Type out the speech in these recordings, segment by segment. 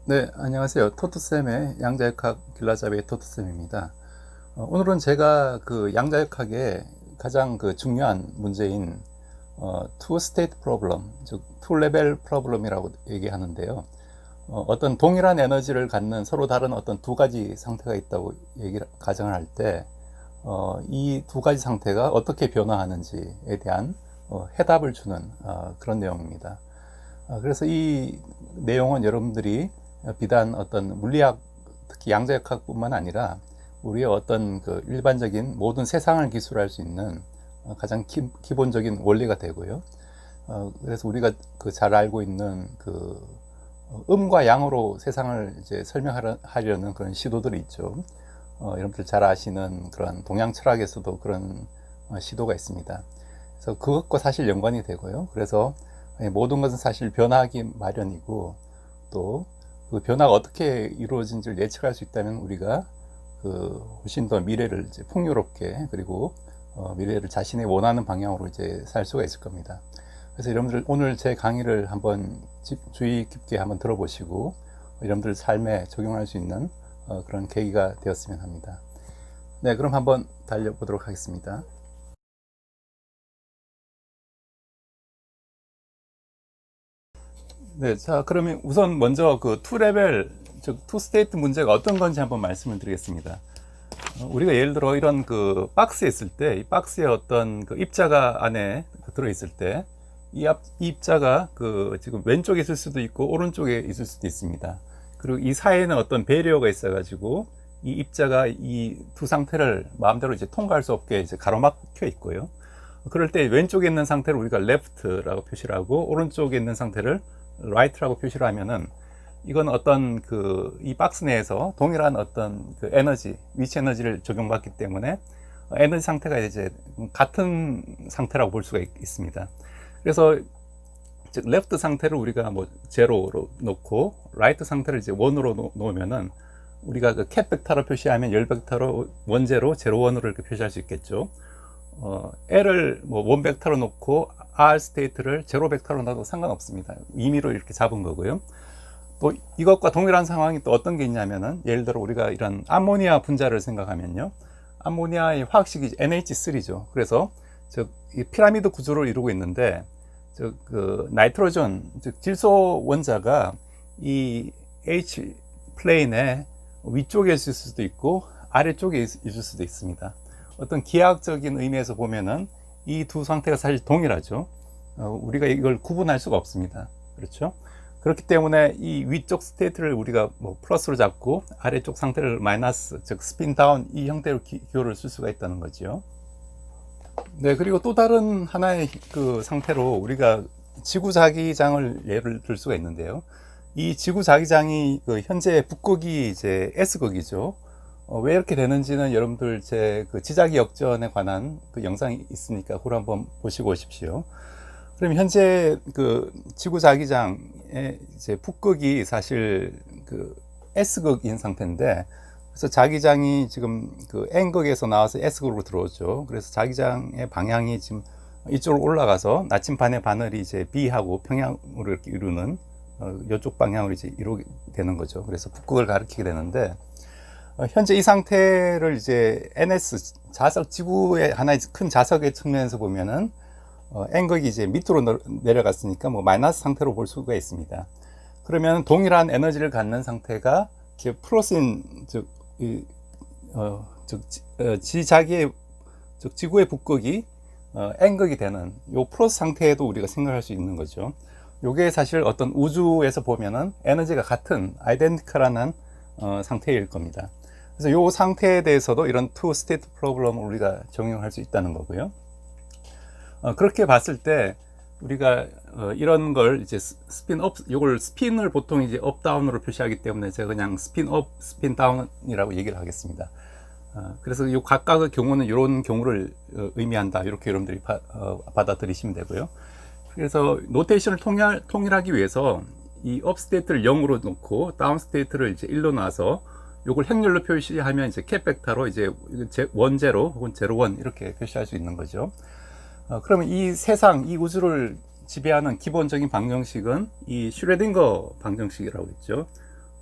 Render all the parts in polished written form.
네, 안녕하세요. 토트쌤의 양자역학 길라잡이의 토트쌤입니다. 오늘은 제가 그 양자역학의 가장 그 중요한 문제인 two state problem, 즉 two level problem이라고 얘기하는데요. 어떤 동일한 에너지를 갖는 서로 다른 어떤 두 가지 상태가 있다고 가정을 할 때, 이 두 가지 상태가 어떻게 변화하는지에 대한 해답을 주는 그런 내용입니다. 그래서 이 내용은 여러분들이 비단 어떤 물리학, 특히 양자역학뿐만 아니라 우리의 어떤 그 일반적인 모든 세상을 기술할 수 있는 가장 기본적인 원리가 되고요. 그래서 우리가 그 잘 알고 있는 그 음과 양으로 세상을 이제 설명하려는 그런 시도들이 있죠. 여러분들 잘 아시는 그런 동양 철학에서도 그런 시도가 있습니다. 그래서 그것과 사실 연관이 되고요. 그래서 모든 것은 사실 변화하기 마련이고, 또 그 변화가 어떻게 이루어진지를 예측할 수 있다면 우리가 그 훨씬 더 미래를 이제 풍요롭게, 그리고 미래를 자신의 원하는 방향으로 이제 살 수가 있을 겁니다. 그래서 여러분들 오늘 제 강의를 한번 주의 깊게 한번 들어보시고 여러분들 삶에 적용할 수 있는 그런 계기가 되었으면 합니다. 네, 그럼 한번 달려보도록 하겠습니다. 네, 자, 그러면 우선 먼저 그 투 레벨, 즉 투 스테이트 문제가 어떤 건지 한번 말씀을 드리겠습니다. 우리가 예를 들어 이런 그 박스에 있을 때, 이 박스에 어떤 그 입자가 안에 들어있을 때, 이 입자가 그 지금 왼쪽에 있을 수도 있고 오른쪽에 있을 수도 있습니다. 그리고 이 사이에는 어떤 배리어가 있어가지고 이 입자가 이 두 상태를 마음대로 이제 통과할 수 없게 이제 가로막혀 있고요. 그럴 때 왼쪽에 있는 상태를 우리가 left라고 표시를 하고 오른쪽에 있는 상태를 right라고 표시를 하면은 이건 어떤 그 이 박스 내에서 동일한 어떤 그 에너지, 위치 에너지를 적용받기 때문에 에너지 상태가 이제 같은 상태라고 볼 수가 있습니다. 그래서 즉 레프트 상태를 우리가 뭐 제로로 놓고 라이트 상태를 이제 원으로 놓으면은 우리가 그 캡 벡터로 표시하면 열 벡터로 원제로 제로 원으로 이렇게 표시할 수 있겠죠. L을 뭐 원 벡터로 놓고 R 스테이트를 제로 벡터로 놔도 상관없습니다. 임의로 이렇게 잡은 거고요. 또 이것과 동일한 상황이 또 어떤 게 있냐면은 예를 들어 우리가 이런 암모니아 분자를 생각하면요. 암모니아의 화학식이 NH3죠. 그래서 즉 이 피라미드 구조를 이루고 있는데 즉 그 나이트로전 즉 질소 원자가 이 H 플레인의 위쪽에 있을 수도 있고 아래쪽에 있을 수도 있습니다. 어떤 기하학적인 의미에서 보면은 이 두 상태가 사실 동일하죠. 우리가 이걸 구분할 수가 없습니다. 그렇죠? 그렇기 때문에 이 위쪽 스테이트를 우리가 뭐 플러스로 잡고 아래쪽 상태를 마이너스, 즉 스핀 다운 이 형태로 기호를 쓸 수가 있다는 거죠. 네, 그리고 또 다른 하나의 그 상태로 우리가 지구 자기장을 예를 들 수가 있는데요. 이 지구 자기장이 그 현재 북극이 이제 S극이죠. 왜 이렇게 되는지는 여러분들 제 그 지자기 역전에 관한 그 영상이 있으니까 그걸 한번 보시고 오십시오. 그럼 현재 그 지구 자기장의 이제 북극이 사실 그 S극인 상태인데, 그래서 자기장이 지금 그 N극에서 나와서 S극으로 들어오죠. 그래서 자기장의 방향이 지금 이쪽으로 올라가서 나침반의 바늘이 이제 B하고 평양으로 이렇게 이루는 이쪽 방향으로 이제 이루게 되는 거죠. 그래서 북극을 가리키게 되는데, 현재 이 상태를 이제 NS 자석 지구의 하나의 큰 자석의 측면에서 보면은 N극이 이제 밑으로 내려갔으니까 뭐 마이너스 상태로 볼 수가 있습니다. 그러면 동일한 에너지를 갖는 상태가 플러스인 지자기의 즉 지구의 북극이 N극이 되는 요 플러스 상태에도 우리가 생각할 수 있는 거죠. 요게 사실 어떤 우주에서 보면은 에너지가 같은 아이덴티컬한 상태일 겁니다. 그래서 요 상태에 대해서도 이런 투 스테이트 프로블럼을 우리가 적용할 수 있다는 거고요. 그렇게 봤을 때 우리가 이런 걸 이제 스핀업, 요걸 스핀을 보통 이제 업 다운으로 표시하기 때문에 제가 그냥 스핀업, 스핀 다운이라고 얘기를 하겠습니다. 그래서 요 각각의 경우는 이런 경우를 의미한다, 이렇게 여러분들이 받아들이시면 되고요. 그래서 노테이션을 통일하기 위해서 이 업 스테이트를 0으로 놓고 다운 스테이트를 이제 1로 놔서 요걸 행렬로 표시하면 이제 캡 벡터로 이제 원제로 혹은 제로원 이렇게 표시할 수 있는 거죠. 그러면 이 세상, 이 우주를 지배하는 기본적인 방정식은 이 슈레딩거 방정식이라고 했죠.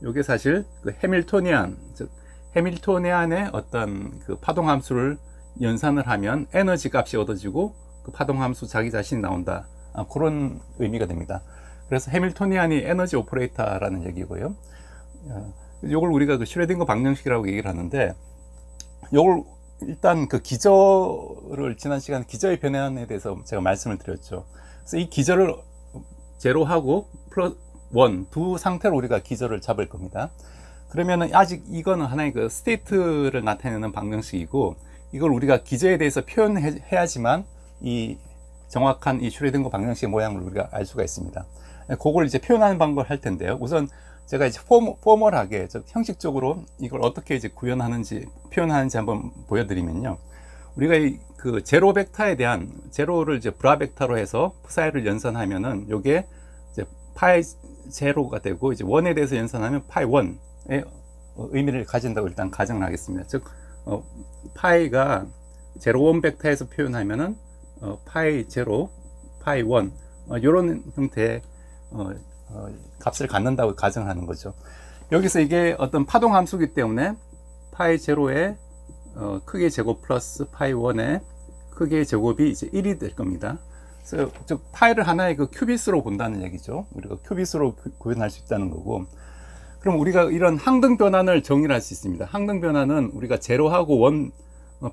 요게 사실 그 해밀토니안, 즉 해밀토니안의 어떤 그 파동 함수를 연산을 하면 에너지 값이 얻어지고 그 파동 함수 자기 자신이 나온다. 그런 의미가 됩니다. 그래서 해밀토니안이 에너지 오퍼레이터라는 얘기고요. 요걸 우리가 그 슈레딩거 방정식이라고 얘기를 하는데, 요걸 일단 그 기저를 지난 시간에 기저의 변환에 대해서 제가 말씀을 드렸죠. 그래서 이 기저를 제로하고 플러스 원 두 상태로 우리가 기저를 잡을 겁니다. 그러면은 아직 이거는 하나의 그 스테이트를 나타내는 방정식이고, 이걸 우리가 기저에 대해서 표현해야지만 이 정확한 이 슈레딩거 방정식의 모양을 우리가 알 수가 있습니다. 그걸 이제 표현하는 방법을 할 텐데요. 우선 제가 이제 포멀하게, 즉 형식적으로 이걸 어떻게 이제 구현하는지, 표현하는지 한번 보여드리면요. 우리가 이 그 제로 벡터에 대한, 제로를 이제 브라 벡터로 해서 psi를 연산하면은 요게 이제 파이 제로가 되고, 이제 원에 대해서 연산하면 파이 원의 의미를 가진다고 일단 가정을 하겠습니다. 즉 파이가 제로 원 벡터에서 표현하면은 파이 제로, 파이 원, 요런 형태의 값을 갖는다고 가정을 하는 거죠. 여기서 이게 어떤 파동 함수이기 때문에 파이 제로의 크기의 제곱 플러스 파이 원의 크기의 제곱이 이제 1이 될 겁니다. 그래서 즉 파이를 하나의 그 큐빗으로 본다는 얘기죠. 우리가 큐빗으로 구현할 수 있다는 거고, 그럼 우리가 이런 항등 변환을 정의할 수 있습니다. 항등 변환은 우리가 제로하고 원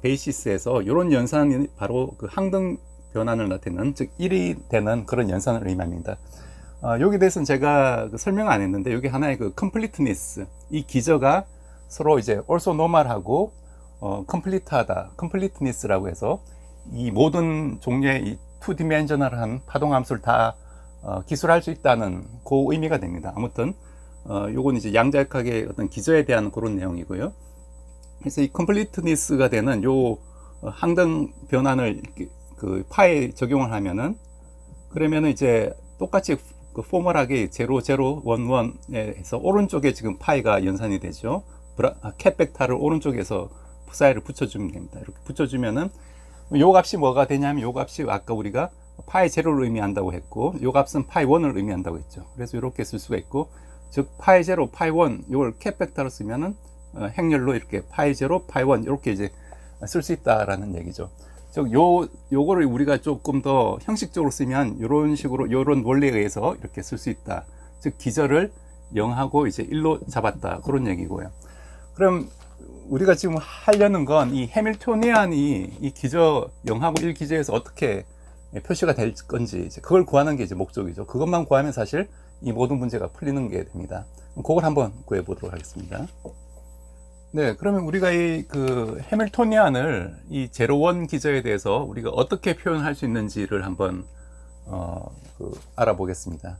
베이시스에서 이런 연산이 바로 그 항등 변환을 나타내는, 즉 1이 되는 그런 연산을 의미합니다. 여기에 대해서는 제가 설명 안 했는데, 여기 하나의 그 completeness, 이 기저가 서로 이제 orthonormal하고 complete하다, completeness라고 해서 이 모든 종류의 이 투디멘셔널한 파동 함수를 다 기술할 수 있다는 그 의미가 됩니다. 아무튼 요건 이제 양자역학의 어떤 기저에 대한 그런 내용이고요. 그래서 이 completeness가 되는 요 항등 변환을 그 파에 적용을 하면은, 그러면은 이제 똑같이 그 포멀하게 0, 0, 1, 1에서 오른쪽에 지금 파이가 연산이 되죠. 캡 벡터를 오른쪽에서 psi를 붙여주면 됩니다. 이렇게 붙여주면은 요 값이 뭐가 되냐면, 요 값이 아까 우리가 파이 제로를 의미한다고 했고, 요 값은 파이 원을 의미한다고 했죠. 그래서 이렇게 쓸 수가 있고, 즉 파이 제로, 파이 원, 이걸 캡 벡터로 쓰면은 행렬로 이렇게 파이 제로, 파이 원 이렇게 이제 쓸 수 있다라는 얘기죠. 즉 요거를 우리가 조금 더 형식적으로 쓰면 이런 식으로, 이런 원리에 의해서 이렇게 쓸 수 있다. 즉 기저를 0하고 이제 1로 잡았다, 그런 얘기고요. 그럼 우리가 지금 하려는 건 이 해밀토니안이 이 기저 0하고 1 기저에서 어떻게 표시가 될 건지, 이제 그걸 구하는 게 이제 목적이죠. 그것만 구하면 사실 이 모든 문제가 풀리는 게 됩니다. 그걸 한번 구해 보도록 하겠습니다. 네, 그러면 우리가 이 그 해밀토니안을 이 제로원 기저에 대해서 우리가 어떻게 표현할 수 있는지를 한번 알아보겠습니다.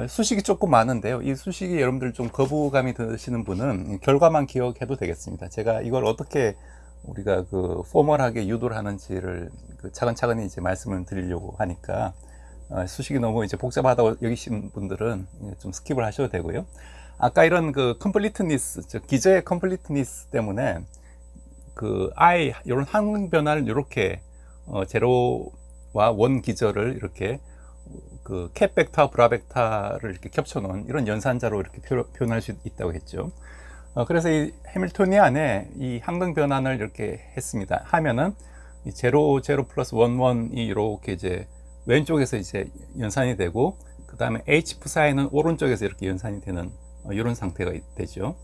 수식이 조금 많은데요. 이 수식이 여러분들 좀 거부감이 드시는 분은 결과만 기억해도 되겠습니다. 제가 이걸 어떻게 우리가 그 포멀하게 유도를 하는지를 그 차근차근히 이제 말씀을 드리려고 하니까 수식이 너무 이제 복잡하다고 여기신 분들은 좀 스킵을 하셔도 되고요. 아까 이런 그 completeness, 즉 기저의 completeness 때문에 그 이런 항등 변화를 이렇게 제로와 원 기저를 이렇게 그 캡 벡터, 브라 벡터를 이렇게 겹쳐놓은 이런 연산자로 이렇게 표현할 수 있다고 했죠. 그래서 이 해밀토니안에 이 항등 변환을 이렇게 했습니다. 하면은 이 제로 플러스 원이 이렇게 이제 왼쪽에서 이제 연산이 되고, 그 다음에 H psi는 오른쪽에서 이렇게 연산이 되는 이런 상태가 되죠.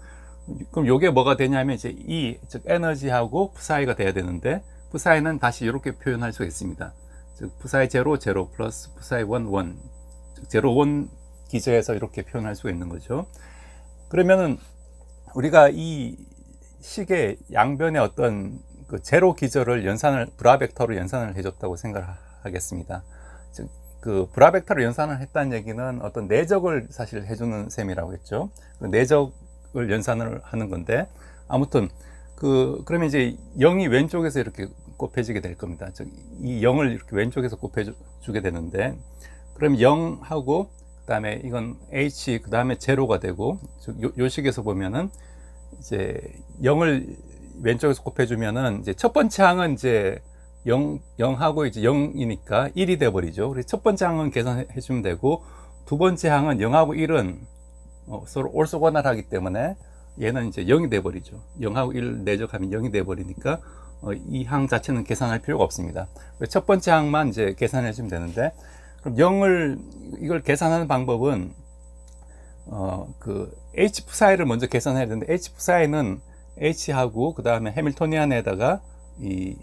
그럼 이게 뭐가 되냐면 이제 E, 즉 에너지하고 psi가 돼야 되는데, psi는 다시 이렇게 표현할 수가 있습니다. 즉 psi 0, 0 플러스 psi 1, 1, 즉 0, 1 기저에서 이렇게 표현할 수가 있는 거죠. 그러면은 우리가 이 식의 양변의 어떤 그 제로 기저를 연산을 브라 벡터로 연산을 해줬다고 생각하겠습니다. 즉 그 브라 벡터로 연산을 했다는 얘기는 어떤 내적을 사실 해주는 셈이라고 했죠. 그 내적을 연산을 하는 건데, 아무튼 그러면 이제 0이 왼쪽에서 이렇게 곱해지게 될 겁니다. 즉 이 0을 이렇게 왼쪽에서 곱해주게 되는데, 그럼 0하고 그 다음에 이건 H, 그 다음에 제로가 되고, 요 식에서 보면은 이제 0을 왼쪽에서 곱해주면은 이제 첫 번째 항은 이제 0하고 이제 0이니까 1이 돼버리죠. 그래서 첫 번째 항은 계산해 주면 되고, 두 번째 항은 0하고 1은 서로 orthogonal하기 때문에 얘는 이제 0이 돼 버리죠. 0하고 1을 내적하면 0이 돼 버리니까 이 항 자체는 계산할 필요가 없습니다. 첫 번째 항만 이제 계산해 주면 되는데, 그럼 0을 이걸 계산하는 방법은 그 h psi를 먼저 계산해야 되는데, h psi는 h하고 그 다음에 해밀토니안에다가 이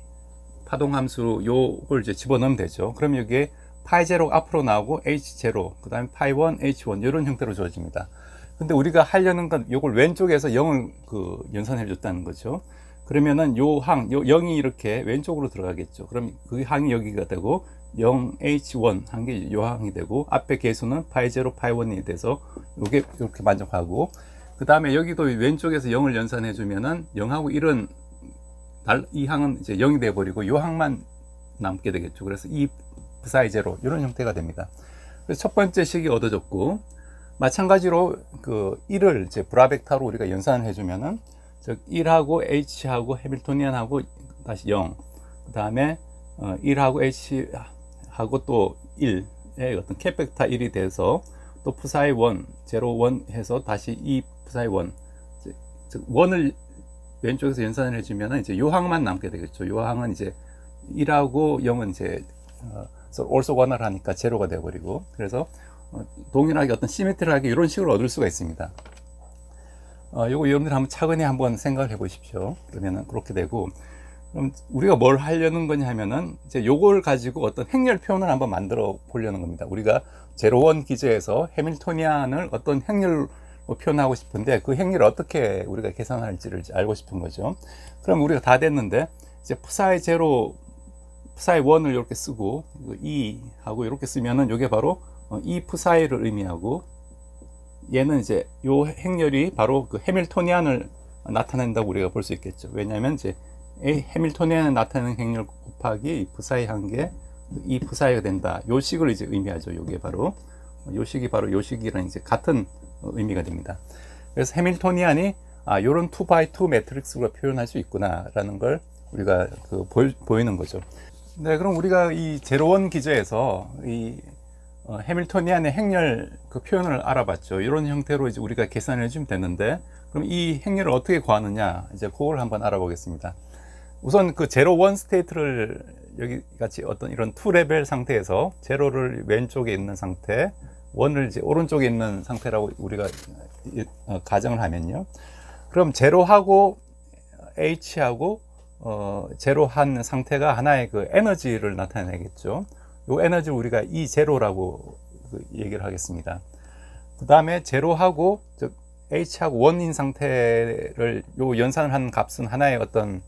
파동함수 요걸 이제 집어넣으면 되죠. 그럼 여기에 파이 제로가 앞으로 나오고 h 제로, 그 다음에 파이 1, h1 이런 형태로 주어집니다. 근데 우리가 하려는 건 요걸 왼쪽에서 0을 그 연산해 줬다는 거죠. 그러면은 요 항, 요 0이 이렇게 왼쪽으로 들어가겠죠. 그럼 그 항이 여기가 되고 0h1 한 게 요 항이 되고, 앞에 개수는 파이 제로, 파이 1이 돼서 요게 이렇게 만족하고, 그 다음에 여기도 왼쪽에서 0을 연산해 주면은 0하고 1은 이 항은 이제 0이 돼 버리고 요 항만 남게 되겠죠. 그래서 이 psi 제로 이런 형태가 됩니다. 그래서 첫 번째 식이 얻어졌고, 마찬가지로 그 1을 이제 브라벡타로 우리가 연산을 해주면은, 즉 1하고 h하고 해밀토니안하고 다시 0, 그 다음에 1하고 h하고 또 1의 어떤 캡벡터 1이 돼서 또 psi 1, 제로 1 해서 다시 이 psi 1, 즉 1을 왼쪽에서 연산을 해주면은 이제 요 항만 남게 되겠죠. 요 항은 이제 1하고 0은 이제 orthogonal 하니까 제로가 되어버리고, 그래서 동일하게 어떤 시메트리하게 이런 식으로 얻을 수가 있습니다. 요거 여러분들 한번 차근히 한번 생각을 해 보십시오. 그러면은 그렇게 되고, 그럼 우리가 뭘 하려는 거냐 하면은 이제 요걸 가지고 어떤 행렬 표현을 한번 만들어 보려는 겁니다. 우리가 제로원 기제에서 해밀토니안을 어떤 행렬로 표현하고 싶은데, 그 행렬을 어떻게 우리가 계산할지를 알고 싶은 거죠. 그럼 우리가 다 됐는데, 이제 psi 제로, psi 1을 이렇게 쓰고 2하고 이렇게 쓰면은 요게 바로 이 psi를 의미하고, 얘는 이제 요 행렬이 바로 그 해밀토니안을 나타낸다고 우리가 볼 수 있겠죠. 왜냐하면 이제 해밀토니안을 나타내는 행렬 곱하기 psi 한 게 이 psi가 된다. 요 식을 이제 의미하죠. 요게 바로 요 식이 바로 요 식이랑 이제 같은 의미가 됩니다. 그래서 해밀토니안이 요런 2x2 매트릭스로 표현할 수 있구나라는 걸 우리가 보이는 거죠. 네, 그럼 우리가 이 제로원 기제에서 이 해밀토니안의 행렬 그 표현을 알아봤죠. 이런 형태로 이제 우리가 계산을 해주면 되는데, 그럼 이 행렬을 어떻게 구하느냐, 이제 그걸 한번 알아보겠습니다. 우선 그 제로 원 스테이트를 여기 같이 어떤 이런 2레벨 상태에서 제로를 왼쪽에 있는 상태, 원을 이제 오른쪽에 있는 상태라고 우리가 가정을 하면요. 그럼 제로하고 h하고 제로한 상태가 하나의 그 에너지를 나타내겠죠. 요 에너지를 우리가 E 제로라고 얘기를 하겠습니다. 그 다음에 제로하고 즉 H하고 원인 상태를 요 연산을 한 값은 하나의 어떤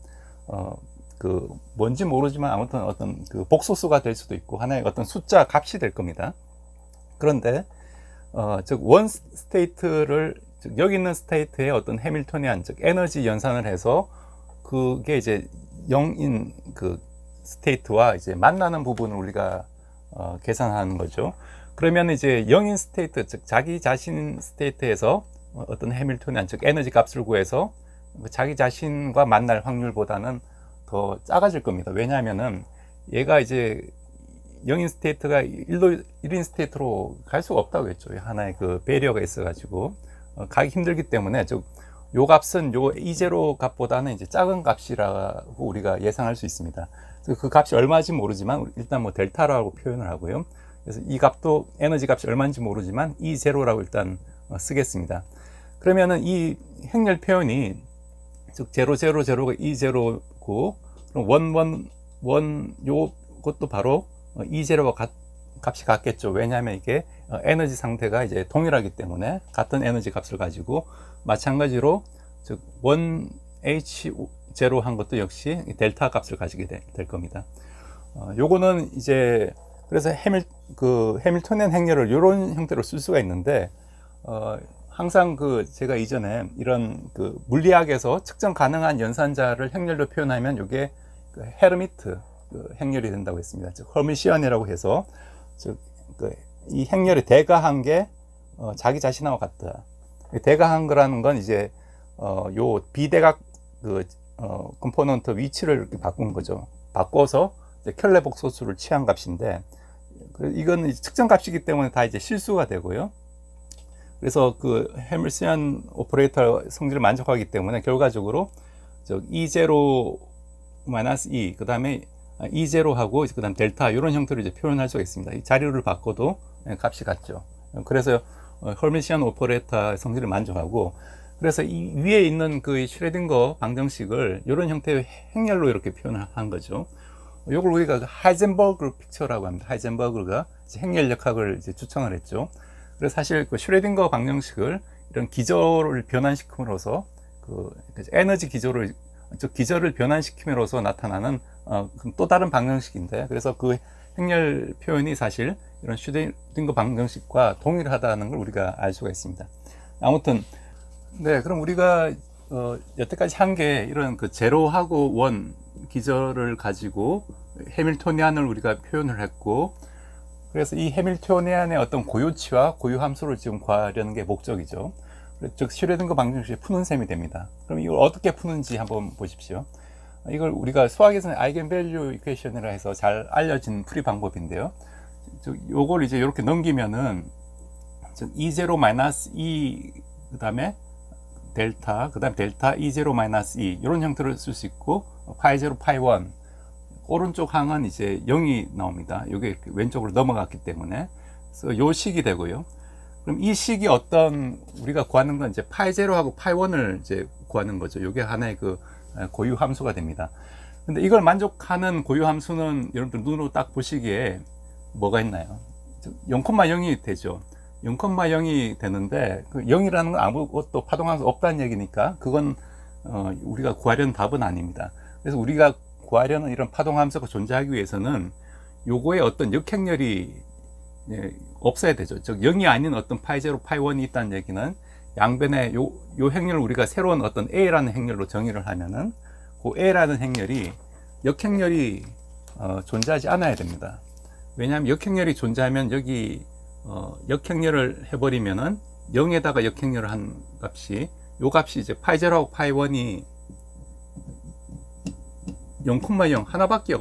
그 뭔지 모르지만 아무튼 어떤 그 복소수가 될 수도 있고 하나의 어떤 숫자 값이 될 겁니다. 그런데 즉 원 스테이트를, 즉 여기 있는 스테이트의 어떤 해밀토니안 즉 에너지 연산을 해서 그게 이제 0인 그 스테이트와 이제 만나는 부분을 우리가 계산하는 거죠. 그러면 이제 0인 스테이트, 즉 자기 자신 스테이트에서 어떤 해밀토니안 즉 에너지 값을 구해서 자기 자신과 만날 확률보다는 더 작아질 겁니다. 왜냐하면은 얘가 이제 0인 스테이트가 1인 스테이트로 갈 수가 없다고 했죠. 하나의 그 배리어가 있어가지고 가기 힘들기 때문에, 즉 요 값은 요 E0 값보다는 이제 작은 값이라고 우리가 예상할 수 있습니다. 그 값이 얼마인지 모르지만 일단 뭐 델타라고 표현을 하고요. 그래서 이 값도 에너지 값이 얼마인지 모르지만 E0라고 일단 쓰겠습니다. 그러면은 이 행렬 표현이 즉 000가 E0고, 그럼 1 요것도 바로 E0가 값이 같겠죠. 왜냐하면 이게 에너지 상태가 이제 동일하기 때문에 같은 에너지 값을 가지고, 마찬가지로 즉 1H0 한 것도 역시 델타 값을 가지게 될 겁니다. 요거는 이제 그래서 해밀토니안 행렬을 이런 형태로 쓸 수가 있는데, 항상 그 제가 이전에 이런 그 물리학에서 측정 가능한 연산자를 행렬로 표현하면 이게 그 헤르미트 그 행렬이 된다고 했습니다. 즉 허미시안이라고 해서, 즉 이 행렬의 대가한 게 자기 자신하고 같다. 대가한 거라는 건 이제 요 비대각 그 컴포넌트 위치를 이렇게 바꾼 거죠. 바꿔서 이제 켈레 복소수를 취한 값인데, 이건 측정 값이기 때문에 다 이제 실수가 되고요. 그래서 그 해밀시안 오퍼레이터 성질을 만족하기 때문에 결과적으로 E0 마이너스 E, 그 다음에 E0하고 그 다음 델타 이런 형태로 이제 표현할 수가 있습니다. 이 자료를 바꿔도 값이 같죠. 그래서 헐미시안 오퍼레이터 성질을 만족하고, 그래서 이 위에 있는 그 슈레딩거 방정식을 이런 형태의 행렬로 이렇게 표현을 한 거죠. 이걸 우리가 하이젠버그 픽처라고 합니다. 하이젠버그가 행렬역학을 이제 추천을 했죠. 그래서 사실 그 슈레딩거 방정식을 이런 기저를 변환시킴으로써 그 에너지 기저를 변환시킴으로써 나타나는 또 다른 방정식인데, 그래서 그 행렬 표현이 사실 이런 슈레딩거 방정식과 동일하다는 걸 우리가 알 수가 있습니다. 아무튼 네, 그럼 우리가 여태까지 한 게 이런 그 제로하고 원 기저를 가지고 해밀토니안을 우리가 표현을 했고, 그래서 이 해밀토니안의 어떤 고유치와 고유함수를 지금 구하려는 게 목적이죠. 즉 슈레딩거 방정식이 푸는 셈이 됩니다. 그럼 이걸 어떻게 푸는지 한번 보십시오. 이걸 우리가 수학에서는 아이겐밸류 이퀘이션이라 해서 잘 알려진 풀이 방법인데요. 요걸 이제 이렇게 넘기면은 E0 마이너스 E, 그 다음에 델타, 그 다음 델타 E0 마이너스 E 이런 형태를 쓸 수 있고, 파이0 파이1 오른쪽 항은 이제 0이 나옵니다. 이게 왼쪽으로 넘어갔기 때문에. 그래서 요 식이 되고요. 그럼 이 식이 어떤, 우리가 구하는 건 이제 파이0하고 파이1을 이제 구하는 거죠. 이게 하나의 그 고유 함수가 됩니다. 근데 이걸 만족하는 고유 함수는 여러분들 눈으로 딱 보시기에 뭐가 있나요? 0,0이 되죠. 0,0이 되는데 그 0이라는 건 아무것도 파동함수 없다는 얘기니까 그건 우리가 구하려는 답은 아닙니다. 그래서 우리가 구하려는 이런 파동함수가 존재하기 위해서는 요거에 어떤 역행렬이 없어야 되죠. 즉 0이 아닌 어떤 파이0, 파이1이 있다는 얘기는 양변에 요 행렬을 우리가 새로운 어떤 A라는 행렬로 정의를 하면은 그 A라는 행렬이 역행렬이 존재하지 않아야 됩니다. 왜냐하면 역행렬이 존재하면 여기 역행렬을 해버리면은 0에다가 역행렬을 한 값이, 요 값이 이제 파이0하고 파이1이 0,0 하나밖에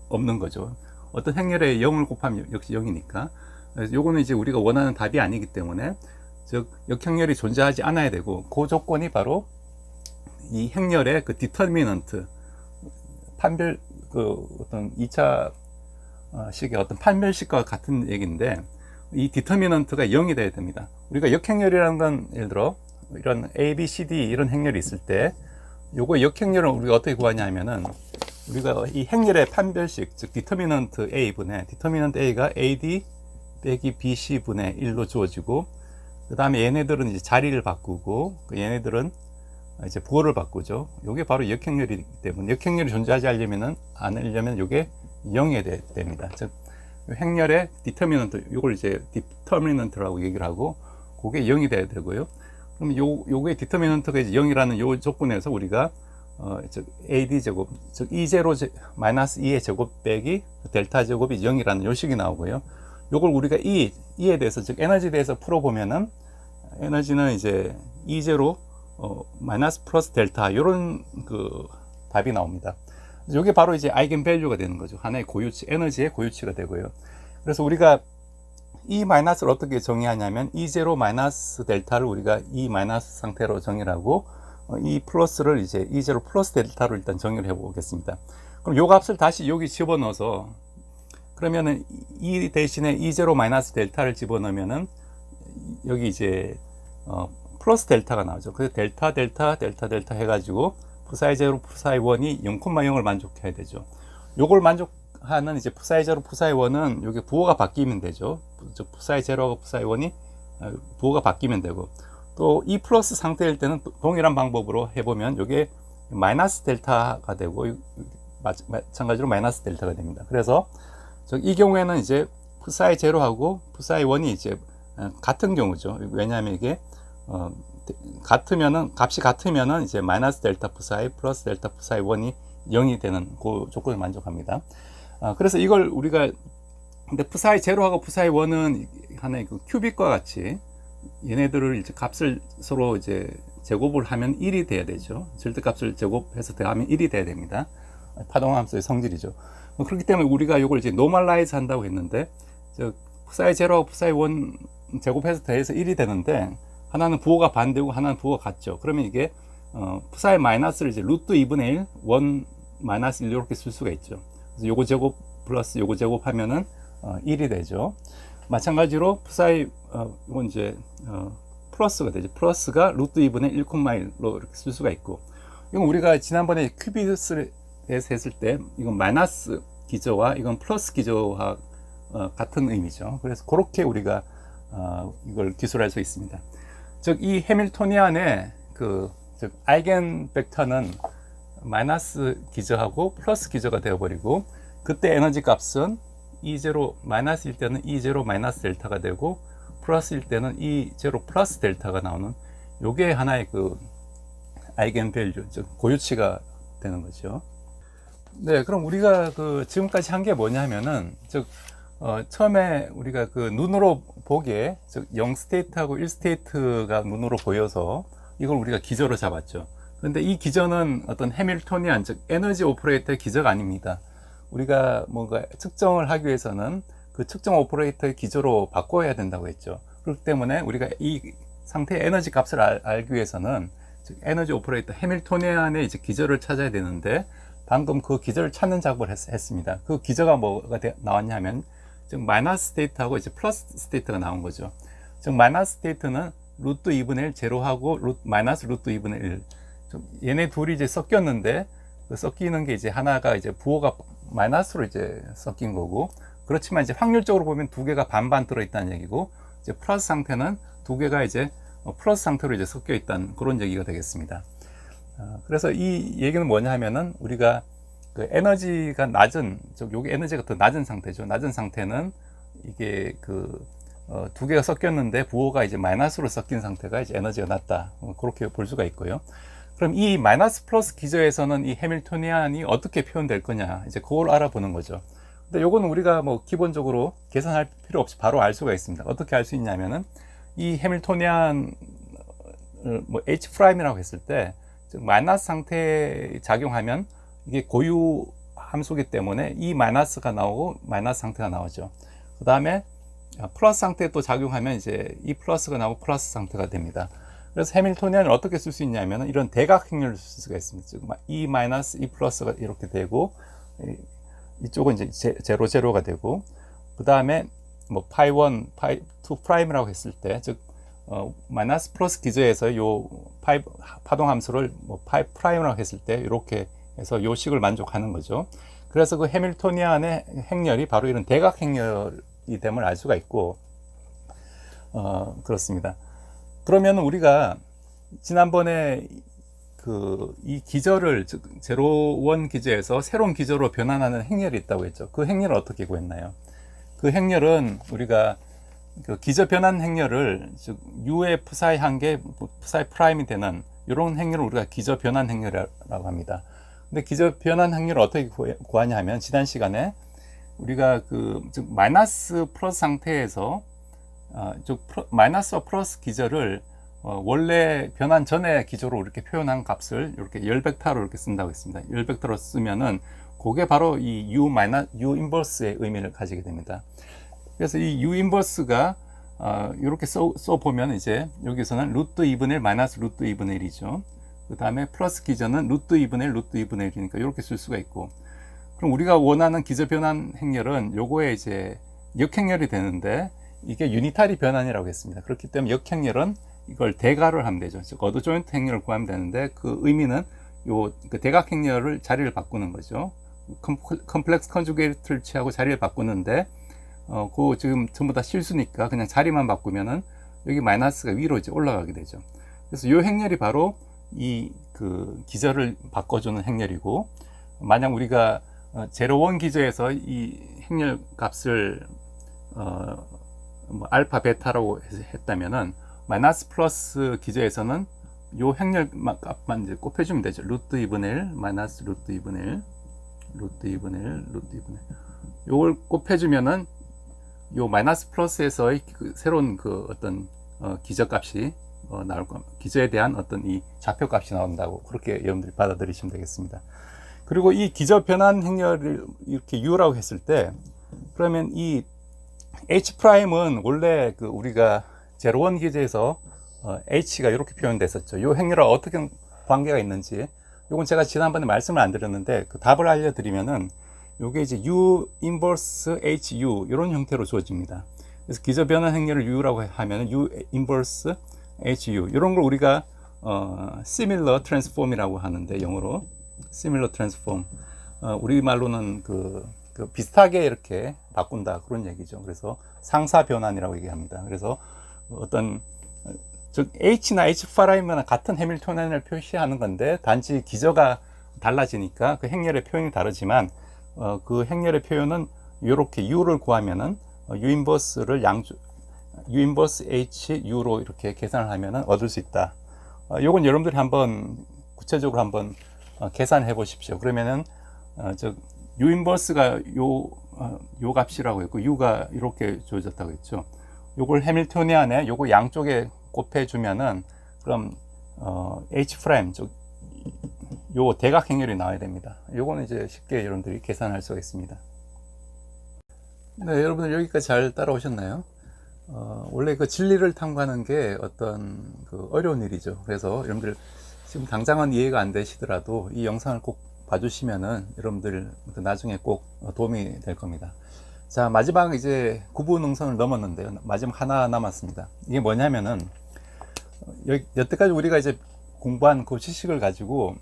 없는 거죠. 어떤 행렬에 0을 곱하면 역시 0이니까. 그래서 요거는 이제 우리가 원하는 답이 아니기 때문에, 즉 역행렬이 존재하지 않아야 되고, 그 조건이 바로 이 행렬의 그 디터미넌트, 판별, 그 어떤 2차 식의 어떤 판별식과 같은 얘기인데, 이 디터미넌트가 0이 돼야 됩니다. 우리가 역행렬이라는 건 예를 들어 이런 A, B, C, D 이런 행렬이 있을 때 요거 역행렬을 우리가 어떻게 구하냐 하면은, 우리가 이 행렬의 판별식, 즉 디터미넌트 A분의 디터미넌트 A가 AD 빼기 BC 분의 1로 주어지고, 그 다음에 얘네들은 이제 자리를 바꾸고, 얘네들은 이제 부호를 바꾸죠. 요게 바로 역행렬이기 때문에, 역행렬이 존재하지 않으려면 요게 0이 됩니다. 즉 행렬의 디터미넌트, 요걸 이제 디터미넌트라고 얘기를 하고, 그게 0이 돼야 되고요. 그럼 요게 디터미넌트가 이제 0이라는 요 조건에서 우리가 즉 AD 제곱, 즉 E0 마이너스 2의 제곱 빼기 델타 제곱이 0이라는 요 식이 나오고요. 요걸 우리가 E에 대해서, 즉 에너지에 대해서 풀어보면은, 에너지는 이제 E0 마이너스 플러스 델타 요런 그 답이 나옵니다. 요게 바로 이제 아이겐밸류가 되는 거죠. 하나의 고유치, 에너지의 고유치가 되고요. 그래서 우리가 E 마이너스를 어떻게 정의하냐면, E0 마이너스 델타를 우리가 E 마이너스 상태로 정의를 하고, E 플러스를 이제 E0 플러스 델타로 일단 정의를 해 보겠습니다. 그럼 요 값을 다시 여기 집어넣어서, 그러면은 E 대신에 E0 마이너스 델타를 집어넣으면은 여기 이제 플러스 델타가 나오죠. 그래서 델타 델타 델타 델타 해가지고 푸사이 제로 푸사이 1이 0,0을 만족해야 되죠. 요걸 만족하는 이제 푸사이 제로 푸사이 1은 여기 부호가 바뀌면 되죠. 즉 푸사이 제로하고 푸사이 1이 부호가 바뀌면 되고, 또 E 플러스 상태일 때는 동일한 방법으로 해보면 요게 마이너스 델타가 되고, 마찬가지로 마이너스 델타가 됩니다. 그래서 이 경우에는 이제 푸사이 제로하고 푸사이 1이 이제 같은 경우죠. 왜냐하면 이게 값이 같으면은 이제 마이너스 델타 푸사이 플러스 델타 푸사이 1이 0이 되는 그 조건을 만족합니다. 그래서 이걸 우리가, 근데 푸사이 제로하고 푸사이 1은 하나의 그 큐빅과 같이 얘네들을 이제 값을 서로 이제 제곱을 하면 1이 돼야 되죠. 절대값을 제곱해서 더하면 1이 돼야 됩니다. 파동함수의 성질이죠. 그렇기 때문에 우리가 이걸 이제 노멀라이즈 한다고 했는데, 푸사이 제로하고 푸사이 1 제곱해서 더해서 1이 되는데 하나는 부호가 반대고 하나는 부호가 같죠. 그러면 이게 푸사의 마이너스를 이제 루트 2분의 1, 1 마이너스 1 이렇게 쓸 수가 있죠. 그래서 요거 제곱 플러스 요거 제곱 하면은 1이 되죠. 마찬가지로 푸사의 이건 이제 플러스가 되죠. 플러스가 루트 2분의 1,1로 이렇게 쓸 수가 있고, 이건 우리가 지난번에 큐비스에서 했을 때 이건 마이너스 기저와 이건 플러스 기저와 같은 의미죠. 그래서 그렇게 우리가 이걸 기술할 수 있습니다. 즉 이 해밀토니안의 즉 아이겐 벡터는 마이너스 기저하고 플러스 기저가 되어버리고, 그때 에너지 값은 E0 마이너스일 때는 E0 마이너스 델타가 되고 플러스일 때는 E0 플러스 델타가 나오는, 요게 하나의 아이겐 밸류, 즉 고유치가 되는 거죠. 네, 그럼 우리가 지금까지 한 게 뭐냐면은, 즉 처음에 우리가 눈으로 보기에 즉 0스테이트하고 1스테이트가 눈으로 보여서 이걸 우리가 기저로 잡았죠. 그런데 이 기저는 어떤 해밀토니안, 즉 에너지 오퍼레이터의 기저가 아닙니다. 우리가 뭔가 측정을 하기 위해서는 그 측정 오퍼레이터의 기저로 바꿔야 된다고 했죠. 그렇기 때문에 우리가 이 상태의 에너지 값을 알기 위해서는 즉 에너지 오퍼레이터 해밀토니안의 이제 기저를 찾아야 되는데, 방금 그 기저를 찾는 작업을 했습니다. 그 기저가 뭐가 나왔냐면, 즉 마이너스 스테이트하고 이제 플러스 스테이트가 나온 거죠. 즉 마이너스 스테이트는 루트 2분의 1 제로하고 마이너스 루트 2분의 1, 얘네 둘이 이제 섞였는데, 그 섞이는 게 이제 하나가 이제 부호가 마이너스로 이제 섞인 거고, 그렇지만 이제 확률적으로 보면 두 개가 반반 들어있다는 얘기고, 이제 플러스 상태는 두 개가 이제 플러스 상태로 이제 섞여 있다는 그런 얘기가 되겠습니다. 그래서 이 얘기는 뭐냐 하면은, 우리가 에너지가 낮은, 여기 에너지가 더 낮은 상태죠. 낮은 상태는 이게 두 개가 섞였는데 부호가 이제 마이너스로 섞인 상태가 이제 에너지가 낮다, 그렇게 볼 수가 있고요. 그럼 이 마이너스 플러스 기저에서는 이 해밀토니안이 어떻게 표현될 거냐, 이제 그걸 알아보는 거죠. 근데 요거는 우리가 뭐 기본적으로 계산할 필요 없이 바로 알 수가 있습니다. 어떻게 알 수 있냐면은, 이 해밀토니안을 뭐 H'이라고 했을 때, 즉 마이너스 상태에 작용하면 이게 고유 함수기 때문에 이 마이너스가 나오고 마이너스 상태가 나오죠. 그 다음에 플러스 상태에 또 작용하면 이제 이 플러스가 나오고 플러스 상태가 됩니다. 그래서 해밀토니안을 어떻게 쓸 수 있냐면, 이런 대각 행렬을 쓸 수가 있습니다. 즉 E 마이너스 E 플러스가 이렇게 되고, 이쪽은 이제 제로 제로가 되고, 그 다음에 뭐 파이 1, 파이 2 프라임이라고 했을 때, 즉 마이너스 플러스 기저에서 요 파이 파동 함수를 뭐 파이 프라임이라고 했을 때 이렇게 해서 요 식을 만족하는 거죠. 그래서 그 해밀토니안의 행렬이 바로 이런 대각 행렬이 됨을 알 수가 있고, 그렇습니다. 그러면 우리가 지난번에 이 기저를, 즉 제로원 기저에서 새로운 기저로 변환하는 행렬이 있다고 했죠. 그 행렬을 어떻게 구했나요? 그 행렬은 우리가 기저 변환 행렬을, 즉 U의 푸사의 한계, 푸사의 프라임이 되는 이런 행렬을 우리가 기저 변환 행렬이라고 합니다. 근데 기저 변환 행렬을 어떻게 구하냐 하면, 지난 시간에 우리가 즉 마이너스 플러스 상태에서 즉 마이너스와 플러스 기저를 원래 변환 전에 기저로 이렇게 표현한 값을 이렇게 열 벡터로 이렇게 쓴다고 했습니다. 열 벡터로 쓰면은 그게 바로 이 U 인버스의 의미를 가지게 됩니다. 그래서 이 U 인버스가 이렇게 써 보면, 이제 여기서는 루트 2분의 1 마이너스 루트 2분의 1이죠. 그 다음에 플러스 기저는 루트 2분의 1 루트 2분의 1이니까 이렇게 쓸 수가 있고, 그럼 우리가 원하는 기저 변환 행렬은 요거에 이제 역행렬이 되는데, 이게 유니타리 변환이라고 했습니다. 그렇기 때문에 역행렬은 이걸 대가를 하면 되죠. 즉 어드 조인트 행렬을 구하면 되는데, 그 의미는 대각 행렬을 자리를 바꾸는 거죠. 컴플렉스 컨주게이트를 취하고 자리를 바꾸는데, 그거 지금 전부 다 실수니까 그냥 자리만 바꾸면은 여기 마이너스가 위로 이제 올라가게 되죠. 그래서 이 행렬이 바로 이 기저를 바꿔주는 행렬이고, 만약 우리가 제로원 기저에서 이 행렬 값을 뭐 알파 베타라고 했다면은, 마이너스 플러스 기저에서는 요 행렬 값만 이제 곱해주면 되죠. 루트 2분의 1 마이너스 루트 2분의 1 루트 2분의 1 루트 2분의 1, 요걸 곱해주면은 요 마이너스 플러스에서의 새로운 어떤 기저값이 나올 겁니다. 기저에 대한 어떤 이 좌표값이 나온다고, 그렇게 여러분들이 받아들이시면 되겠습니다. 그리고 이 기저 변환 행렬을 이렇게 U라고 했을 때, 그러면 이 H 프라임은 원래 그 우리가 제로원 기제에서 H가 이렇게 표현됐었죠. 이 행렬과 어떻게 관계가 있는지, 이건 제가 지난번에 말씀을 안 드렸는데 그 답을 알려드리면은 이게 이제 U 인버스 HU 이런 형태로 주어집니다. 그래서 기저 변환 행렬을 U라고 하면은 U 인버스 HU 이런 걸 우리가 similar transform이라고 하는데, 영어로 similar transform, 우리말로는 그 비슷하게 이렇게 바꾼다 그런 얘기죠. 그래서 상사 변환이라고 얘기합니다. 그래서 어떤 즉 H나 H 프라임은 같은 해밀토니안을 표시하는 건데 단지 기저가 달라지니까 그 행렬의 표현이 다르지만 그 행렬의 표현은 이렇게 U를 구하면은 U 인버스를 U 인버스 H U로 이렇게 계산을 하면은 얻을 수 있다. 요건 여러분들이 한번 구체적으로 한번 계산해 보십시오. 그러면은 즉 U 인버스가 요 값이라고 했고 U가 이렇게 주어졌다고 했죠. 요걸 해밀토니안에 요거 양쪽에 곱해 주면은 그럼 H 프라임 즉 요 대각 행렬이 나와야 됩니다. 요거는 이제 쉽게 여러분들이 계산할 수가 있습니다. 네, 여러분들 여기까지 잘 따라오셨나요? 원래 그 진리를 탐구하는 게 어떤 그 어려운 일이죠. 그래서 여러분들 지금 당장은 이해가 안 되시더라도 이 영상을 꼭 봐주시면은 여러분들 나중에 꼭 도움이 될 겁니다. 자, 마지막 이제 구분 능선을 넘었는데요. 마지막 하나 남았습니다. 이게 뭐냐면은 여태까지 우리가 이제 공부한 그 지식을 가지고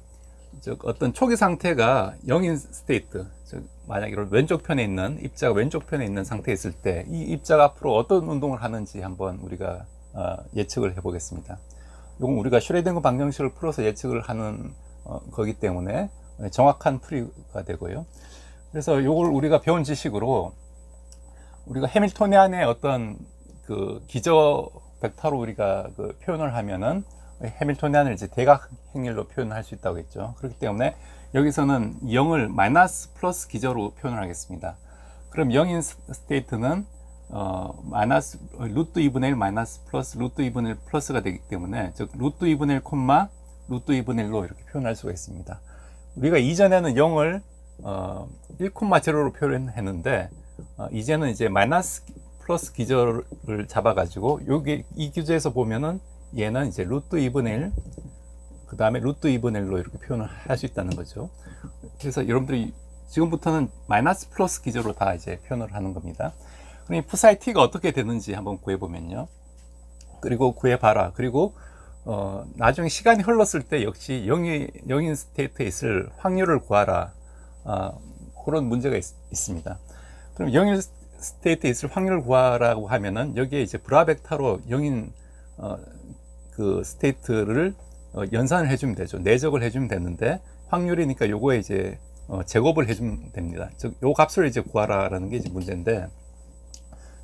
즉 어떤 초기 상태가 0인 스테이트, 즉 만약 이런 왼쪽 편에 있는 입자가 왼쪽 편에 있는 상태에 있을 때 이 입자가 앞으로 어떤 운동을 하는지 한번 우리가 예측을 해 보겠습니다. 이건 우리가 슈레딩거 방정식을 풀어서 예측을 하는 거기 때문에 정확한 풀이가 되고요. 그래서 이걸 우리가 배운 지식으로 우리가 해밀토니안의 어떤 그 기저 벡터로 우리가 그 표현을 하면은 해밀토니안을 이제 대각 행렬로 표현할 수 있다고 했죠. 그렇기 때문에 여기서는 0을 마이너스 플러스 기저로 표현을 하겠습니다. 그럼 0인 스테이트는 마이너스 루트 2분의 1 마이너스 플러스 루트 2분의 1 플러스가 되기 때문에 즉 루트 2분의 1 콤마 루트 2분의 1로 이렇게 표현할 수가 있습니다. 우리가 이전에는 0을 1,0로 표현했는데 이제는 이제 마이너스 플러스 기저를 잡아가지고 여기 이 기저에서 보면은 얘는 이제 루트 2분의 1, 그 다음에 루트 2분의 1로 이렇게 표현을 할 수 있다는 거죠. 그래서 여러분들이 지금부터는 마이너스 플러스 기저로 다 이제 표현을 하는 겁니다. 그럼 이 psi t가 어떻게 되는지 한번 구해보면요. 그리고 구해봐라. 그리고 나중에 시간이 흘렀을 때 역시 0인 스테이트에 있을 확률을 구하라. 그런 문제가 있습니다. 그럼 0인 스테이트에 있을 확률을 구하라고 하면은 여기에 이제 브라벡터로 0인 그 스테이트를 연산을 해주면 되죠. 내적을 해주면 되는데 확률이니까 요거에 이제 제곱을 해주면 됩니다. 즉 요 값을 이제 구하라라는 게 이제 문제인데,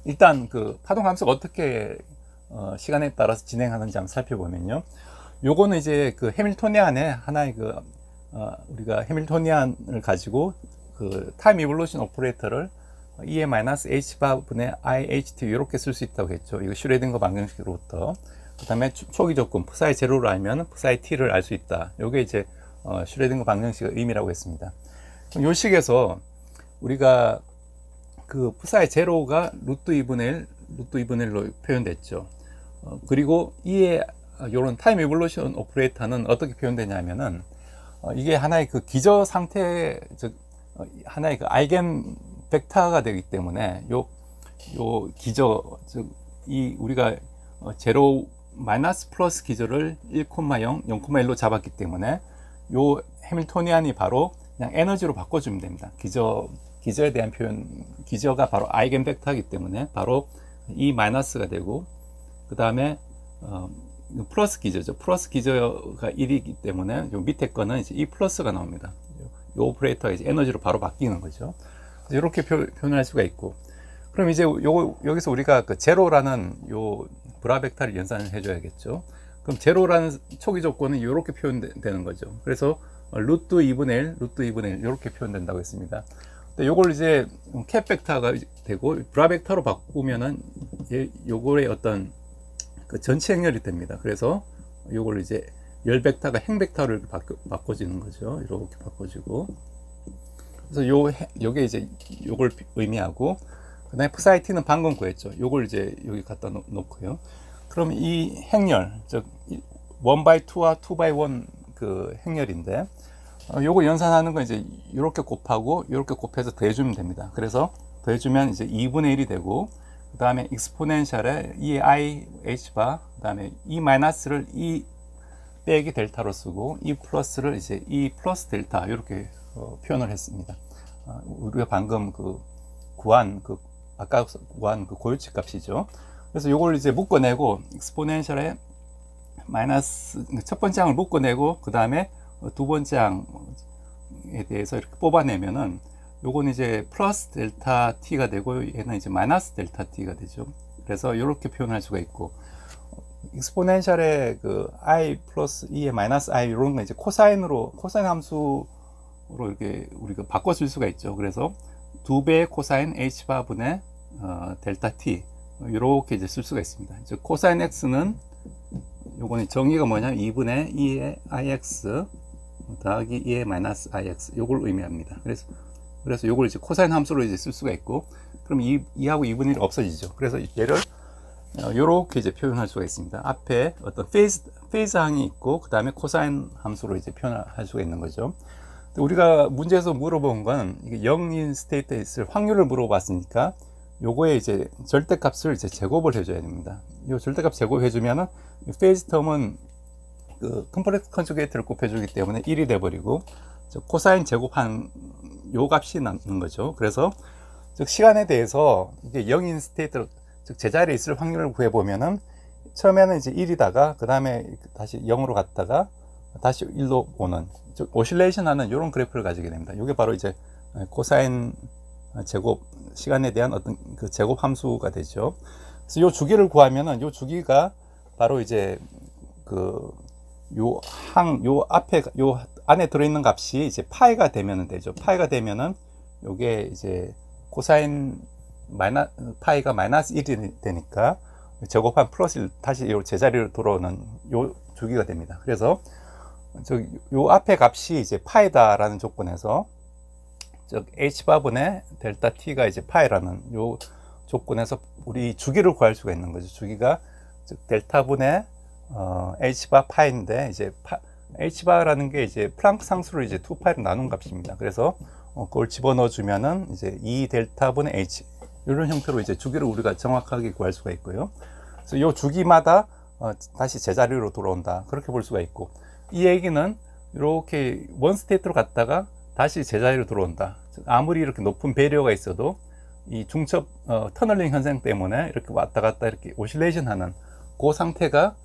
일단 그 파동 함수가 어떻게 시간에 따라서 진행하는지 한번 살펴보면요. 요거는 이제 그 해밀토니안의 하나의 그 우리가 해밀토니안을 가지고 그 타임 이볼루션 오퍼레이터를 E의 마이너스 H바분의 IHT 이렇게 쓸 수 있다고 했죠. 이거 슈레딩거 방정식으로부터. 그 다음에 초기 조건 psi 제로를 알면 psi t를 알 수 있다. 이게 이제 슈레딩거 방정식의 의미라고 했습니다. 이 식에서 우리가 그 psi 제로가 루트 2분의 1로 표현됐죠. 그리고 이에 이런 타임 이볼루션 오퍼레이터는 어떻게 표현되냐면은 이게 하나의 그 기저 상태, 즉 하나의 그 아이겐 벡터가 되기 때문에 요 기저, 즉 이 우리가 제로 마이너스 플러스 기저를 1,0, 0,1로 잡았기 때문에 요 해밀토니안이 바로 그냥 에너지로 바꿔주면 됩니다. 기저에 대한 표현, 기저가 바로 아이겐 벡터이기 때문에 바로 이 마이너스가 되고, 그 다음에 플러스 기저죠. 플러스 기저가 1이기 때문에 요 밑에 거는 이제 이 플러스가 나옵니다. 요 오퍼레이터가 이제 에너지로 바로 바뀌는 거죠. 이렇게 표현할 수가 있고, 그럼 이제 여기서 우리가 그 제로라는 요 브라벡터를 연산을 해줘야겠죠. 그럼 제로라는 초기 조건은 이렇게 표현되는 거죠. 그래서 루트 2분의 1 이렇게 표현된다고 했습니다. 근데 요걸 이제 캡 벡터가 되고 브라벡터로 바꾸면은 요거의 어떤 그 전체 행렬이 됩니다. 그래서 요걸 이제 열 벡터가 행 벡터를 바꿔지는 거죠. 이렇게 바꿔지고. 그래서 요게 이제 요걸 의미하고, 그다음에 psi t는 방금 구했죠. 요걸 이제 여기 갖다 놓고요. 그럼 이 행렬, 즉 1/2와 2/1 그 행렬인데, 요거 연산하는 건 이제 이렇게 곱하고 이렇게 곱해서 더해주면 됩니다. 그래서 더해주면 이제 2분의 1이 되고, 그 다음에 익스포넨셜에 e i h 바, 그 다음에 e 마이너스를 e 빼기 델타로 쓰고, e 플러스를 이제 e 플러스 델타 이렇게 표현을 했습니다. 우리가 방금 아까 구한 그 고유치 값이죠. 그래서 요걸 이제 묶어내고, 익스포넨셜에 마이너스 첫 번째 항을 묶어내고, 그 다음에 두 번째 항에 대해서 이렇게 뽑아내면은 요건 이제 플러스 델타 t가 되고, 얘는 이제 마이너스 델타 t가 되죠. 그래서 이렇게 표현할 수가 있고, 익스포넨셜의 그 i 플러스 e의 마이너스 i 이런 거 이제 코사인 함수로 이렇게 우리가 바꿔 쓸 수가 있죠. 그래서 2배의 코사인 h 바분의 델타 t 이렇게 이제 쓸 수가 있습니다. 즉 코사인 x는 요거는 정의가 뭐냐면 2분의 2의 ix 더하기 2의 마이너스 ix 요걸 의미합니다. 그래서 요걸 이제 코사인 함수로 이제 쓸 수가 있고, 그럼 2하고 2분의 1이 없어지죠. 그래서 얘를 요렇게 이제 표현할 수가 있습니다. 앞에 어떤 페이즈 항이 있고, 그 다음에 코사인 함수로 이제 표현할 수가 있는 거죠. 우리가 문제에서 물어본 건 이게 0인 스테이트에 있을 확률을 물어봤으니까 요거에 이제 절대값을 이제 제곱을 해줘야 됩니다. 요 절대값 제곱해주면은 페이즈 텀은 그 컴플렉스 컨주게이트를 곱해주기 때문에 1이 돼버리고, 코사인 제곱한 요 값이 남는 거죠. 그래서 즉 시간에 대해서 이게 0인 스테이트, 즉 제자리에 있을 확률을 구해보면은 처음에는 이제 1이다가 그 다음에 다시 0으로 갔다가 다시 1로 오는, 즉 오실레이션 하는 이런 그래프를 가지게 됩니다. 이게 바로 이제 코사인 제곱, 시간에 대한 어떤 그 제곱 함수가 되죠. 그래서 요 주기를 구하면은 요 주기가 바로 이제 요 앞에 요 안에 들어있는 값이 이제 파이가 되면은 되죠. 파이가 되면은 요게 이제 코사인 파이가 마이너스 1이 되니까 제곱한 플러스 1 다시 요 제자리로 돌아오는 요 주기가 됩니다. 그래서 요 앞에 값이 이제 파이다라는 조건에서, 즉 h바분의 델타 t가 이제 파이라는 요 조건에서 우리 주기를 구할 수가 있는 거죠. 주기가 즉 델타분의 h바 파이인데, 이제 h바라는 게 이제 플랑크 상수를 이제 2파이로 나눈 값입니다. 그래서 그걸 집어넣어 주면은 이제 2 델타분의 h 이런 형태로 이제 주기를 우리가 정확하게 구할 수가 있고요. 그래서 요 주기마다 다시 제자리로 돌아온다, 그렇게 볼 수가 있고, 이 얘기는 이렇게 원 스테이트로 갔다가 다시 제자리로 들어온다. 아무리 이렇게 높은 배리어가 있어도 이 중첩 터널링 현상 때문에 이렇게 왔다 갔다 이렇게 오실레이션 하는 그 상태가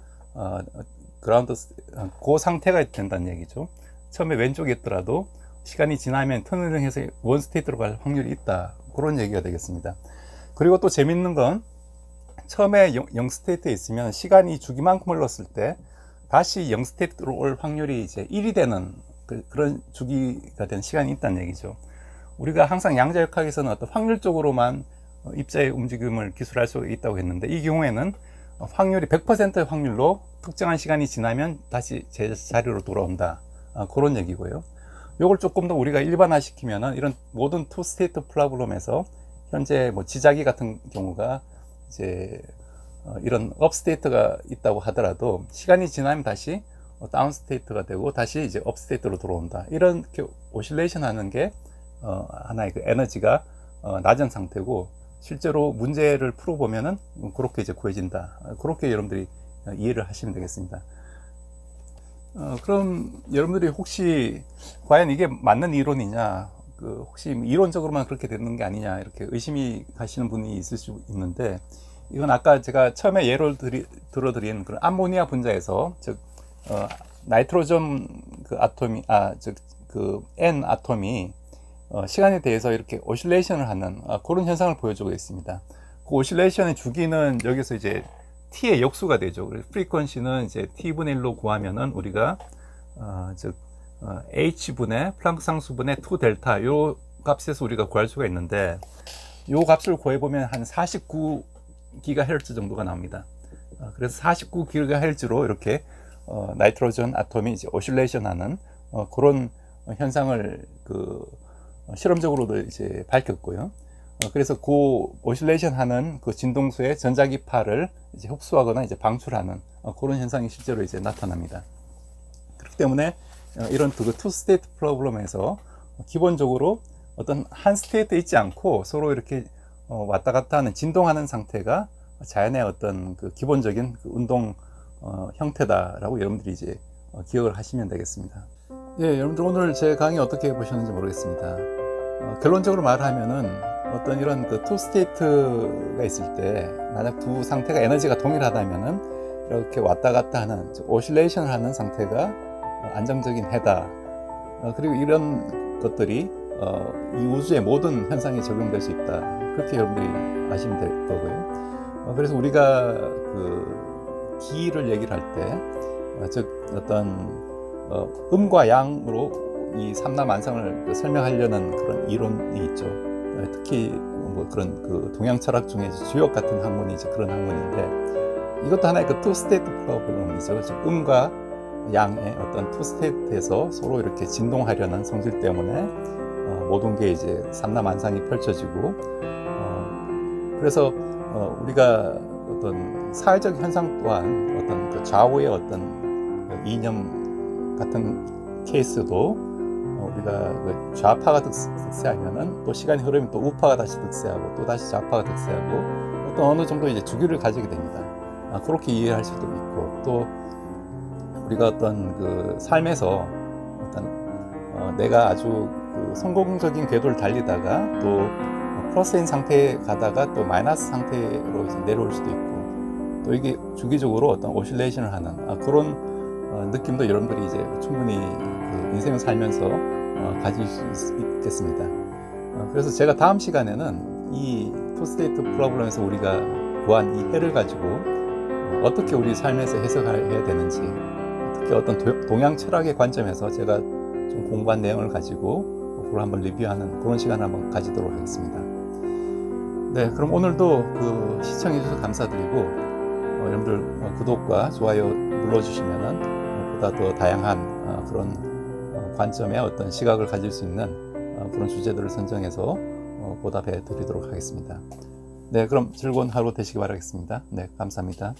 그 상태가 된다는 얘기죠. 처음에 왼쪽에 있더라도 시간이 지나면 터널링해서 원 스테이트로 갈 확률이 있다, 그런 얘기가 되겠습니다. 그리고 또 재밌는 건, 처음에 0 스테이트에 있으면 시간이 주기만큼 흘렀을 때 다시 0 스테이트로 올 확률이 이제 1이 되는 그런 주기가 된 시간이 있다는 얘기죠. 우리가 항상 양자역학에서는 어떤 확률적으로만 입자의 움직임을 기술할 수 있다고 했는데, 이 경우에는 확률이 100%의 확률로 특정한 시간이 지나면 다시 제자리로 돌아온다, 그런 얘기고요. 이걸 조금 더 우리가 일반화시키면은 이런 모든 투 스테이트 프로블럼에서 현재 뭐 지자기 같은 경우가 이제 이런 업 스테이트가 있다고 하더라도 시간이 지나면 다시 다운 스테이트가 되고 다시 이제 업 스테이트로 들어온다, 이런 오실레이션 하는 게 하나의 그 에너지가 낮은 상태고, 실제로 문제를 풀어보면은 그렇게 이제 구해진다, 그렇게 여러분들이 이해를 하시면 되겠습니다. 그럼 여러분들이 혹시 과연 이게 맞는 이론이냐, 혹시 이론적으로만 그렇게 되는 게 아니냐, 이렇게 의심이 가시는 분이 있을 수 있는데, 이건 아까 제가 처음에 예를 들어드린 그런 암모니아 분자에서, 즉 나이트로전 아톰이 N 아톰이 시간에 대해서 이렇게 오실레이션을 하는 그런 현상을 보여주고 있습니다. 그 오실레이션의 주기는 여기서 이제 t의 역수가 되죠. 그래서 프리퀀시는 이제 t분의 1로 구하면은 우리가 h분의 플랑크 상수분의 2델타 요 값에서 우리가 구할 수가 있는데, 요 값을 구해보면 한 49GHz 정도가 나옵니다. 그래서 49GHz로 이렇게 나이트로전 아톰이 이제 오실레이션 하는 그런 현상을 실험적으로도 이제 밝혔고요. 그래서 그 오실레이션 하는 그 진동수의 전자기파를 이제 흡수하거나 이제 방출하는 그런 현상이 실제로 이제 나타납니다. 그렇기 때문에 이런 그 투 스테이트 프로블럼에서 기본적으로 어떤 한 스테이트에 있지 않고 서로 이렇게 왔다 갔다 하는 진동하는 상태가 자연의 어떤 그 기본적인 그 운동 형태다라고 여러분들이 이제 기억을 하시면 되겠습니다. 예, 여러분들 오늘 제 강의 어떻게 보셨는지 모르겠습니다. 결론적으로 말하면은 어떤 이런 그 투 스테이트가 있을 때 만약 두 상태가 에너지가 동일하다면은 이렇게 왔다 갔다 하는 오실레이션을 하는 상태가 안정적인 해다. 그리고 이런 것들이 이 우주의 모든 현상에 적용될 수 있다. 그렇게 여러분들이 아시면 될 거고요. 그래서 우리가 그 기를 얘기를 할 때, 즉 어떤 음과 양으로 이 삼라만상을 설명하려는 그런 이론이 있죠. 특히 뭐 그런 그 동양 철학 중에 주역 같은 학문이 이제 그런 학문인데, 이것도 하나의 그 투 스테이트 프로블럼이죠. 즉 음과 양의 어떤 투 스테이트에서 서로 이렇게 진동하려는 성질 때문에 모든 게 이제 삼라만상이 펼쳐지고, 그래서 우리가 어떤 사회적 현상 또한 어떤 그 좌우의 어떤 이념 같은 케이스도 우리가 그 좌파가 득세하면은 또 시간이 흐르면 또 우파가 다시 득세하고 또 다시 좌파가 득세하고 어떤 어느 정도 이제 주기를 가지게 됩니다. 그렇게 이해할 수도 있고, 또 우리가 어떤 그 삶에서 어떤 내가 아주 그 성공적인 궤도를 달리다가 또 플러스인 상태에 가다가 또 마이너스 상태로 이제 내려올 수도 있고, 또 이게 주기적으로 어떤 오실레이션을 하는 그런 느낌도 여러분들이 이제 충분히 그 인생을 살면서 가질 수 있겠습니다. 그래서 제가 다음 시간에는 이 투 스테이트 프로블럼에서 우리가 구한 이 해를 가지고 어떻게 우리 삶에서 해석해야 되는지, 특히 어떤 동양 철학의 관점에서 제가 좀 공부한 내용을 가지고 그걸 한번 리뷰하는 그런 시간을 한번 가지도록 하겠습니다. 네, 그럼 오늘도 그 시청해 주셔서 감사드리고, 여러분들 구독과 좋아요 눌러주시면은 보다 더 다양한 그런 관점의 어떤 시각을 가질 수 있는 그런 주제들을 선정해서 보답해 드리도록 하겠습니다. 네, 그럼 즐거운 하루 되시기 바라겠습니다. 네, 감사합니다.